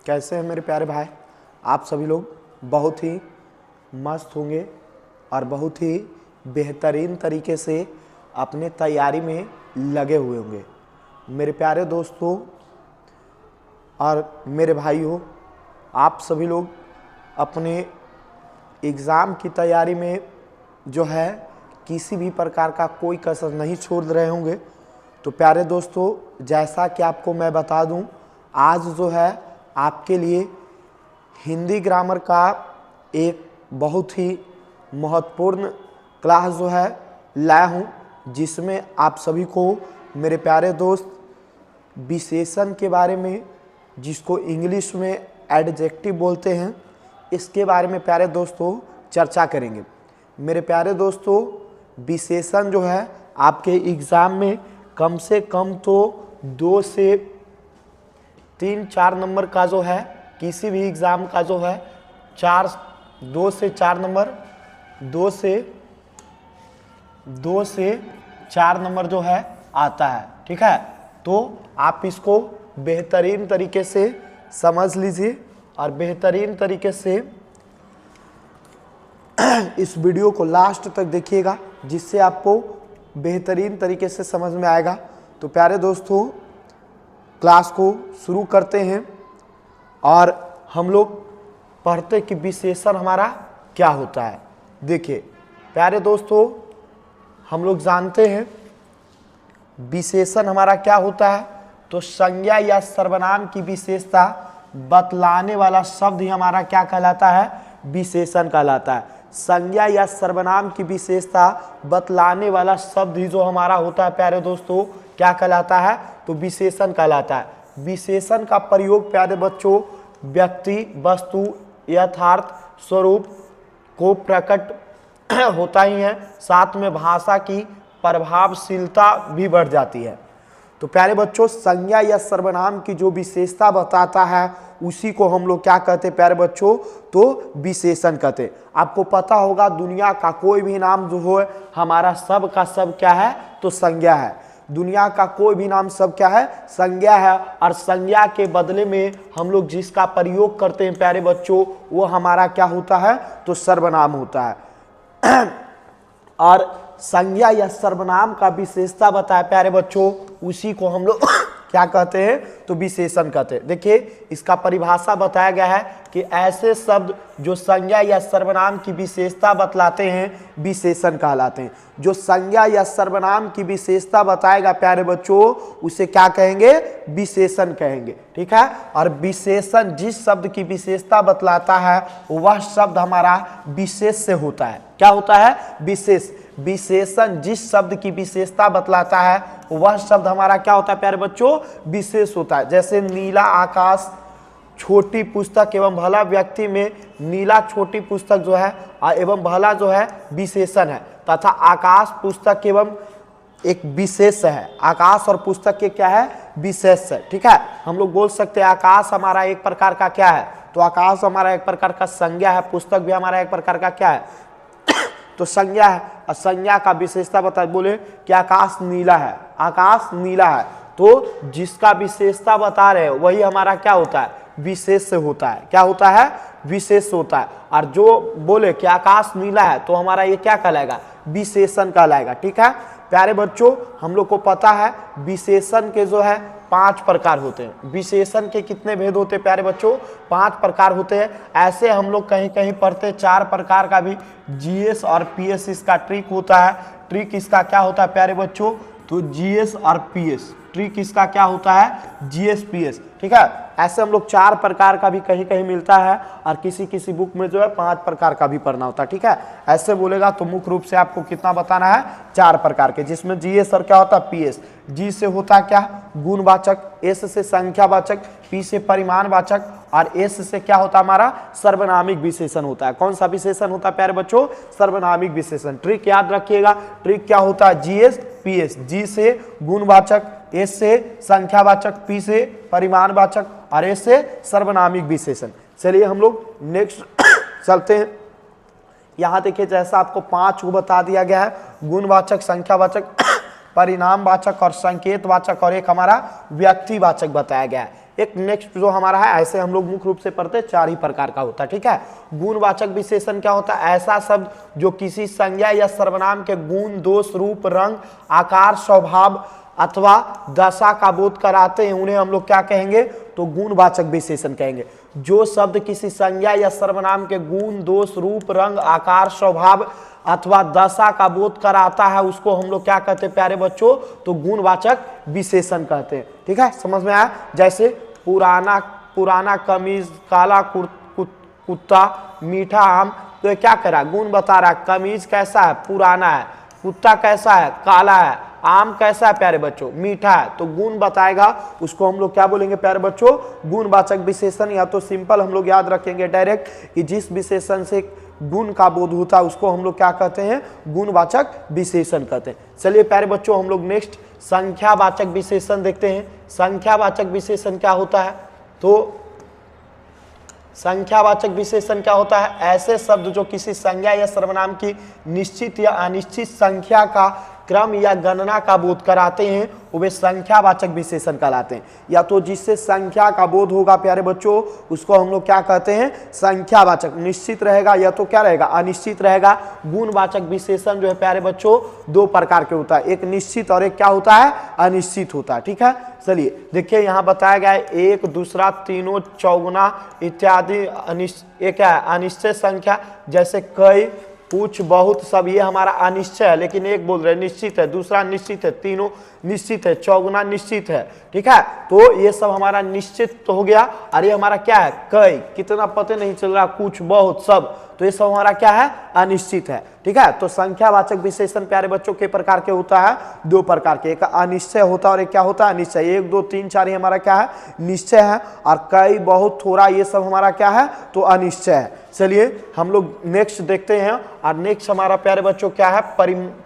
कैसे हैं मेरे प्यारे भाई। आप सभी लोग बहुत ही मस्त होंगे और बहुत ही बेहतरीन तरीके से अपने तैयारी में लगे हुए होंगे। मेरे प्यारे दोस्तों और मेरे भाइयों, आप सभी लोग अपने एग्ज़ाम की तैयारी में जो है किसी भी प्रकार का कोई कसर नहीं छोड़ रहे होंगे। तो प्यारे दोस्तों, जैसा कि आपको मैं बता दूं, आज जो है आपके लिए हिंदी ग्रामर का एक बहुत ही महत्वपूर्ण क्लास जो है लाया हूं, जिसमें आप सभी को मेरे प्यारे दोस्त विशेषण के बारे में, जिसको इंग्लिश में एडजेक्टिव बोलते हैं, इसके बारे में प्यारे दोस्तों चर्चा करेंगे। मेरे प्यारे दोस्तों, विशेषण जो है आपके एग्ज़ाम में कम से कम तो 2 से 3-4 नंबर का जो है, किसी भी एग्ज़ाम का जो है 2 से 4 नंबर 2 से 4 नंबर जो है आता है। ठीक है, तो आप इसको बेहतरीन तरीके से समझ लीजिए और बेहतरीन तरीके से इस वीडियो को लास्ट तक देखिएगा, जिससे आपको बेहतरीन तरीके से समझ में आएगा। तो प्यारे दोस्तों, क्लास को शुरू करते हैं और हम लोग पढ़ते कि विशेषण हमारा क्या होता है। देखिए प्यारे दोस्तों, हम लोग जानते हैं विशेषण हमारा क्या होता है। तो संज्ञा या सर्वनाम की विशेषता बतलाने वाला शब्द ही हमारा क्या कहलाता है, विशेषण कहलाता है। संज्ञा या सर्वनाम की विशेषता बतलाने वाला शब्द ही जो हमारा होता है प्यारे दोस्तों, क्या कहलाता है, तो विशेषण कहलाता है। विशेषण का प्रयोग प्यारे बच्चों व्यक्ति, वस्तु, यथार्थ स्वरूप को प्रकट होता ही है, साथ में भाषा की प्रभावशीलता भी बढ़ जाती है। तो प्यारे बच्चों, संज्ञा या सर्वनाम की जो विशेषता बताता है उसी को हम लोग क्या कहते हैं प्यारे बच्चों, तो विशेषण कहते हैं। आपको पता होगा दुनिया का कोई भी नाम जो हो हमारा सब का सब क्या है, तो संज्ञा है। दुनिया का कोई भी नाम सब क्या है, संज्ञा है। और संज्ञा के बदले में हम लोग जिसका प्रयोग करते हैं प्यारे बच्चों, वो हमारा क्या होता है, तो सर्वनाम होता है। और संज्ञा या सर्वनाम का विशेषता बताया प्यारे बच्चों, उसी को हम लोग क्या कहते हैं, तो विशेषण कहते हैं। देखिए इसका परिभाषा बताया गया है कि ऐसे शब्द जो संज्ञा या सर्वनाम की विशेषता बतलाते हैं विशेषण कहलाते हैं। जो संज्ञा या सर्वनाम की विशेषता बताएगा प्यारे बच्चों, उसे क्या कहेंगे, विशेषण कहेंगे। ठीक है, और विशेषण जिस शब्द की विशेषता बतलाता है वह शब्द हमारा विशेष से होता है। क्या होता है, विशेष। विशेषण जिस शब्द की विशेषता बतलाता है वह शब्द हमारा क्या होता है प्यारे बच्चों, विशेष होता है। जैसे नीला आकाश, छोटी पुस्तक एवं भला व्यक्ति में नीला छोटी पुस्तक जो है एवं भला जो है विशेषण है, तथा आकाश पुस्तक एवं एक विशेष है। आकाश और पुस्तक के क्या है, विशेष है। ठीक है, हम लोग बोल सकते हैं आकाश हमारा एक प्रकार का क्या है, तो आकाश हमारा एक प्रकार का संज्ञा है, पुस्तक भी हमारा एक प्रकार का क्या है, तो संज्ञा है। और संज्ञा का विशेषता बता, बोले कि आकाश नीला है, आकाश नीला है, तो जिसका विशेषता बता रहे हैं वही हमारा क्या होता है, विशेष से होता है। क्या होता है, विशेष होता है। और जो बोले कि आकाश नीला है तो हमारा ये क्या कहलाएगा, विशेषण कहलाएगा। ठीक है प्यारे बच्चों, हम लोग को पता है विशेषण के जो है 5 प्रकार होते हैं। विशेषण के कितने भेद होते हैं प्यारे बच्चों, 5 प्रकार होते हैं। ऐसे हम लोग कहीं कहीं पढ़ते 4 प्रकार का भी जीएस और पीएस इसका ट्रिक होता है। ट्रिक इसका क्या होता है प्यारे बच्चों, तो जीएस और पीएस। ट्रिक इसका क्या होता है, जीएस पीएस। ठीक है, ऐसे हम लोग 4 प्रकार का भी कहीं कहीं मिलता है और किसी किसी बुक में जो है 5 प्रकार का भी पढ़ना होता है। ठीक है, ऐसे बोलेगा तो मुख्य रूप से आपको कितना बताना है, 4 प्रकार के, जिसमें जीएस और क्या होता है, पीएस। जी से होता है क्या, गुणवाचक, एस से संख्यावाचक, पी से परिमाणवाचक और एस से क्या होता है हमारा, सर्वनामिक विशेषण होता है। कौन सा विशेषण होता है प्यारे बच्चों, सर्वनामिक विशेषण। ट्रिक याद रखिएगा, ट्रिक क्या होता है, जीएस पीएस। जी से गुणवाचक, एस से संख्यावाचक, पी से परिमाणवाचक और एस से सर्वनामिक विशेषण। चलिए हम लोग नेक्स्ट चलते हैं। यहाँ देखिए जैसा आपको 5 को बता दिया गया है, गुणवाचक, संख्यावाचक, परिणामवाचक और संकेतवाचक, और एक हमारा व्यक्तिवाचक बताया गया है। एक नेक्स्ट जो हमारा है, ऐसे हम लोग मुख्य रूप से पढ़ते हैं, 4 ही प्रकार का होता है, ठीक है। गुणवाचक विशेषण क्या होता है? ऐसा शब्द जो किसी संज्ञा या सर्वनाम के गुण, दोष, रूप, रंग, आकार, स्वभाव अथवा दशा का बोध कराते हैं, उन्हें हम लोग क्या कहेंगे? तो गुणवाचक विशेषण कहेंगे। जो शब्द किसी संज्ञा या सर्वनाम के गुण, दोष, रूप, रंग, आकार, स्वभाव अथवा दशा का बोध कराता है, उसको हम लोग क्या कहते हैं प्यारे बच्चों? तो गुणवाचक विशेषण कहते हैं, ठीक है। समझ में आया? जैसे पुराना कमीज, काला कुत्ता, मीठा आम, तो ये क्या कह रहा है? गुण बता रहा है। कमीज कैसा है? पुराना है। कुत्ता कैसा है? काला है। आम कैसा है प्यारे बच्चों? मीठा है। तो गुण बताएगा, उसको हम लोग क्या बोलेंगे प्यारे बच्चों? गुणवाचक विशेषण। या तो सिंपल हम लोग याद रखेंगे डायरेक्ट कि जिस विशेषण से गुण का बोध होता है उसको हम लोग क्या कहते हैं? गुणवाचक विशेषण कहते हैं। चलिए प्यारे बच्चों, हम लोग नेक्स्ट संख्यावाचक विशेषण देखते हैं। संख्यावाचक विशेषण क्या होता है? तो संख्यावाचक विशेषण क्या होता है? ऐसे शब्द जो किसी संज्ञा या सर्वनाम की निश्चित या अनिश्चित संख्या का क्रम या गणना का बोध कराते हैं, वे संख्यावाचक विशेषण कहलाते हैं। या तो जिससे संख्या का बोध होगा प्यारे बच्चों, उसको हम लोग क्या कहते हैं? संख्यावाचक। निश्चित रहेगा या तो क्या रहेगा? अनिश्चित रहेगा। गुणवाचक विशेषण जो है प्यारे बच्चों 2 प्रकार के होता है, एक निश्चित और एक क्या होता है? अनिश्चित होता है, ठीक है। चलिए देखिए, यहाँ बताया गया है 1, दूसरा, तीनों, चौगुना इत्यादि। एक है अनिश्चित संख्या, जैसे कई, कुछ, बहुत, सब, ये हमारा अनिश्चय है। लेकिन एक बोल रहे निश्चित है, दूसरा निश्चित है, तीनों निश्चित है, चौगुना निश्चित है, ठीक है। तो ये सब हमारा निश्चित तो हो गया। और ये हमारा क्या है? कई, कितना पता नहीं चल रहा, कुछ, बहुत, सब, तो ये सब हमारा क्या है? अनिश्चित है, ठीक है। तो संख्यावाचक विशेषण प्यारे बच्चों के प्रकार के होता है? 2 प्रकार के, एक अनिश्चय होता है और एक क्या होता है? अनिश्चय। 1, 2, 3, 4 ये हमारा क्या है? निश्चय है। और कई, बहुत, थोड़ा, ये सब हमारा क्या है? तो अनिश्चय है। चलिए हम लोग नेक्स्ट देखते हैं। और नेक्स्ट हमारा प्यारे बच्चों क्या है?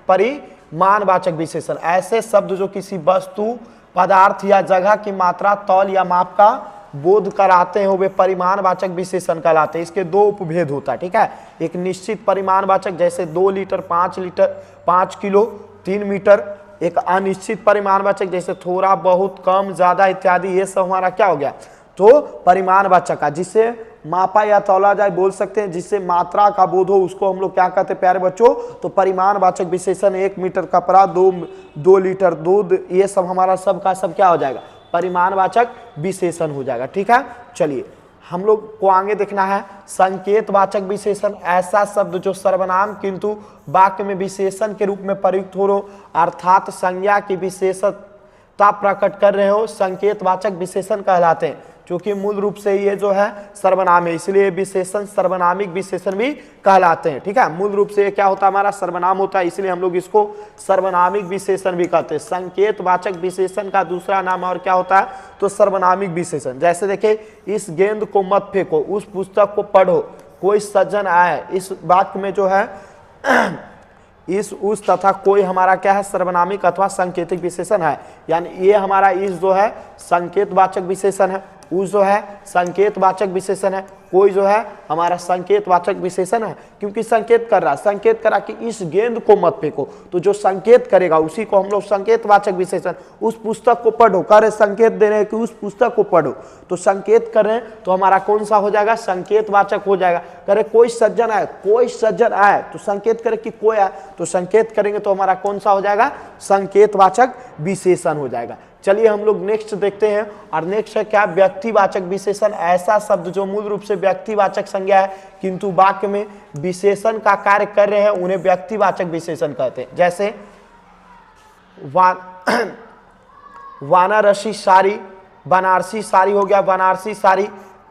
परिमाणवाचक विशेषण। ऐसे शब्द जो किसी वस्तु, पदार्थ या जगह की मात्रा, तौल या माप का बोध कराते हैं, वे परिमाणवाचक विशेषण कहलाते हैं। इसके 2 उपभेद होता है, ठीक है। एक निश्चित परिमाणवाचक, जैसे 2 लीटर, 5 लीटर, 5 किलो, 3 मीटर। एक अनिश्चित परिमाणवाचक, जैसे थोड़ा, बहुत, कम, ज्यादा इत्यादि। ये सब हमारा क्या हो गया? तो परिमाणवाचक है, जिससे मापा या तौला जाए बोल सकते हैं, जिससे मात्रा का बोध हो, उसको हम लोग क्या कहते हैं प्यारे बच्चों? तो परिमाणवाचक विशेषण। 1 मीटर कपड़ा, 2 लीटर दूध, ये सब हमारा सब का सब क्या हो जाएगा? परिमाणवाचक विशेषण हो जाएगा, ठीक है। चलिए हम लोग को आगे देखना है संकेतवाचक विशेषण। ऐसा शब्द जो सर्वनाम किंतु वाक्य में विशेषण के रूप में प्रयुक्त हो, अर्थात संज्ञा की विशेषता प्रकट कर रहे हो, संकेतवाचक विशेषण कहलाते हैं। क्योंकि मूल रूप से ये जो है सर्वनाम है, इसलिए विशेषण सर्वनामिक विशेषण भी कहलाते हैं, ठीक है। मूल रूप से ये क्या होता है? हमारा सर्वनाम होता है, इसलिए हम लोग इसको सर्वनामिक विशेषण भी कहते हैं। संकेतवाचक विशेषण का दूसरा नाम और क्या होता है? तो सर्वनामिक विशेषण। जैसे देखिए, इस गेंद को मत फेंको, उस पुस्तक को पढ़ो, कोई सज्जन आए, इस वाक्य में जो है इस, उस तथा कोई हमारा क्या है? सर्वनामिक अथवा सांकेतिक विशेषण है। यानी ये हमारा इस जो है संकेतवाचक विशेषण है, उस जो है संकेतवाचक विशेषण है, कोई जो है हमारा संकेतवाचक विशेषण है। क्योंकि संकेत कर रहा, संकेत करा कि इस गेंद को मत फेंको, तो जो संकेत करेगा उसी को हम लोग संकेतवाचक विशेषण। उस पुस्तक को पढ़ो, कह रहे संकेत दे रहे हैं कि उस पुस्तक को पढ़ो, तो संकेत कर रहे हैं, तो हमारा कौन सा हो जाएगा? संकेतवाचक हो जाएगा। कह रहे कोई सज्जन आए, कोई सज्जन आए, तो संकेत करे कि कोई आए, तो संकेत करेंगे तो हमारा कौन सा हो जाएगा? संकेतवाचक विशेषण हो जाएगा। चलिए हम लोग नेक्स्ट देखते हैं। और नेक्स्ट है क्या? व्यक्तिवाचक विशेषण। ऐसा शब्द जो मूल रूप से व्यक्तिवाचक संज्ञा है किंतु वाक्य में विशेषण का कार्य कर रहे हैं, उन्हें व्यक्तिवाचक विशेषण कहते हैं। जैसे वानारसी साड़ी, बनारसी साड़ी हो गया, बनारसी साड़ी,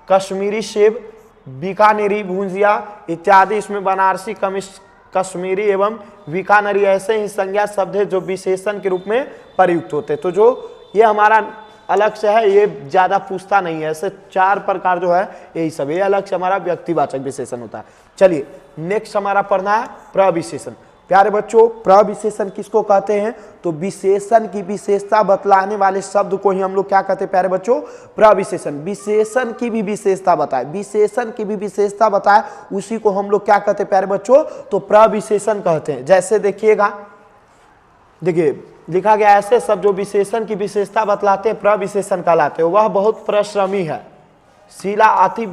कश्मीरी सेब, बीकानेरी भुजिया इत्यादि। इसमें बनारसी, कश्मीरी एवं बीकानेरी ऐसे ही संज्ञा शब्द है जो विशेषण के रूप में प्रयुक्त होते हैं। तो जो ये हमारा अलग से है, ये ज्यादा पूछता नहीं है। ऐसे 4 प्रकार जो है यही सब, ये अलग से हमारा व्यक्तिवाचक विशेषण होता है। चलिए नेक्स्ट हमारा पढ़ना है प्रविशेषण। प्यारे बच्चों, प्रविशेषण किसको कहते हैं? तो विशेषण की विशेषता बतलाने वाले शब्द को ही हम लोग क्या कहते हैं प्यारे बच्चों? प्रविशेषण। विशेषण की भी विशेषता बताए, विशेषण की भी विशेषता बताए, उसी को हम लोग क्या कहते हैं प्यारे बच्चों? तो प्रविशेषण कहते हैं। जैसे देखिएगा, देखिए लिखा गया ऐसे शब्द जो विशेषण की विशेषता बतलाते हैं प्रविशेषण कहलाते हैं। वह बहुत परिश्रमी है। शीला अति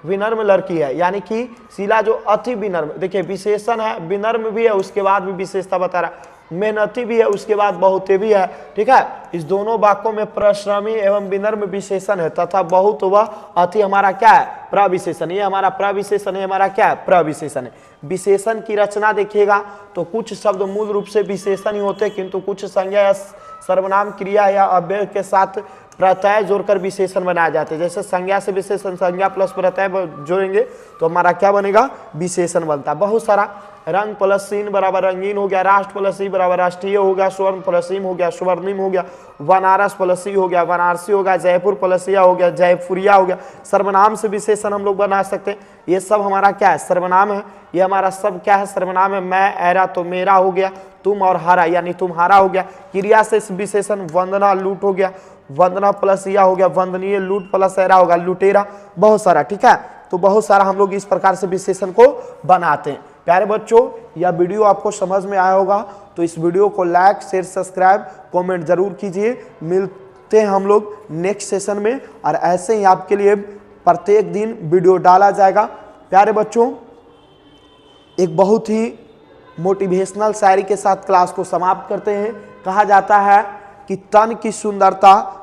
विनम्र लड़की है, यानी कि शीला जो अति विनम्र, देखिए विशेषण है, विनम्र भी है, उसके बाद भी विशेषता बता रहा है, मेहनती भी है, उसके बाद बहुत भी है। ठीक है, इस दोनों वाक्यों में परिश्रमी एवं विनम्र विशेषण है तथा बहुत व अति हमारा क्या है, प्रविशेषण। ये हमारा प्रविशेषण है, हमारा क्या है, प्रविशेषण है। विशेषण की रचना देखिएगा तो कुछ शब्द मूल रूप से विशेषण ही होते हैं, किंतु कुछ संज्ञा या सर्वनाम क्रिया या अव्यय के साथ प्रत्यय जोड़कर विशेषण बनाया जाते हैं। जैसे संज्ञा से विशेषण, संज्ञा प्लस प्रत्यय जोड़ेंगे तो हमारा क्या बनेगा, विशेषण बनता है। बहुत सारा रंग प्लस सीन बराबर रंगीन हो गया, राष्ट्र प्लस सी बराबर राष्ट्रीय हो गया, स्वर्ण प्लस सीम हो गया स्वर्णिम हो गया, बनारस प्लस सी हो गया बनारसी हो गया, जयपुर प्लस सिया हो गया जयपुरिया हो गया। सर्वनाम से विशेषण हम लोग बना सकते हैं। ये सब हमारा क्या है, सर्वनाम है। ये हमारा सब क्या है, सर्वनाम है। मैं ऐरा तो मेरा हो गया, तुम और हरा यानी तुम्हारा हो गया। क्रिया से विशेषण वंदना लूट हो गया, वंदना प्लस या हो गया वंदनीय, लूट प्लस ऐरा होगा लुटेरा। बहुत सारा, ठीक है, तो बहुत सारा हम लोग इस प्रकार से विशेषण को बनाते हैं। प्यारे बच्चों, यह वीडियो आपको समझ में आया होगा तो इस वीडियो को लाइक शेयर सब्सक्राइब कमेंट जरूर कीजिए। मिलते हैं हम लोग नेक्स्ट सेशन में और ऐसे ही आपके लिए प्रत्येक दिन वीडियो डाला जाएगा। प्यारे बच्चों, एक बहुत ही मोटिवेशनल शायरी के साथ क्लास को समाप्त करते हैं। कहा जाता है कि तन की सुंदरता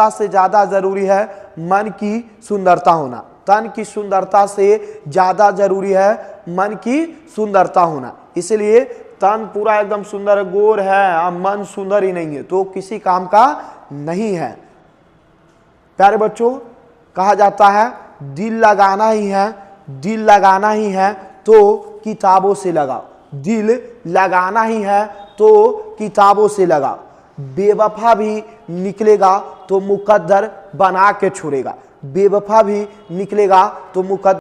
से ज़्यादा जरूरी है मन की सुंदरता होना। तन की सुंदरता से ज़्यादा जरूरी है मन की सुंदरता होना। इसलिए तन पूरा एकदम सुंदर गोर है, मन सुंदर ही नहीं है तो किसी काम का नहीं है। प्यारे बच्चों, कहा जाता है दिल लगाना ही है तो किताबों से लगाओ। दिल लगाना ही है तो किताबों से लगाओ। बेवफा भी निकलेगा तो मुकद्दर बना के छोड़ेगा। बेवफा भी निकलेगा तो मुकद्दर